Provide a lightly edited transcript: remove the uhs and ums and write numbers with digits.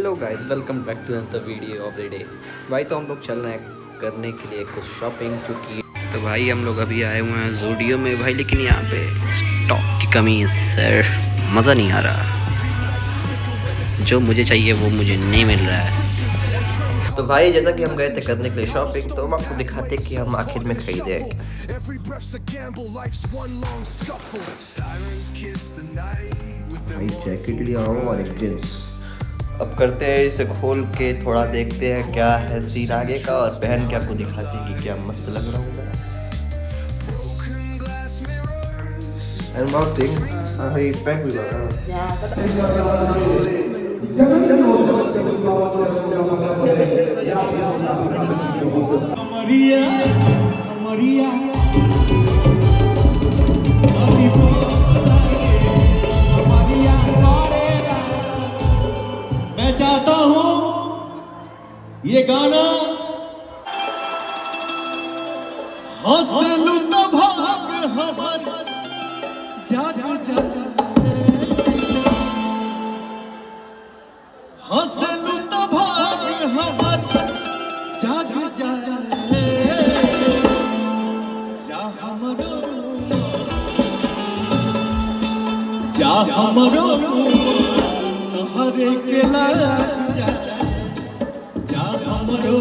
Hello guys, welcome back to another video of the day. भाई तो हम लोग चल रहे हैं करने के लिए कुछ शॉपिंग, क्योंकि तो भाई हम लोग अभी आए हुए हैं ज़ूडियो में भाई, लेकिन यहाँ पे स्टॉक की कमी है सर, मज़ा नहीं आ रहा। जो मुझे चाहिए वो मुझे नहीं मिल रहा है। तो भाई जैसा कि हम गए थे करने के लिए शॉपिंग, तो हम आपको दिखाते कि हम आखिर में खरीदे हैं भाई। जैकेट लिया हूँ और एक जींस। अब करते हैं इसे खोल के, थोड़ा देखते हैं क्या है सीन आगे का, और पहन के आपको दिखाते हैं कि क्या मस्त लग रहा हूँ। अनबॉक्सिंग पैक भी मैं चाहता हूं ये गाना हौसलू तो भाग हमार जाग जाए, हौसलू तो भाग हमार जाग जाए, जा हमरो तोहरे के लग जाए, जा हमरो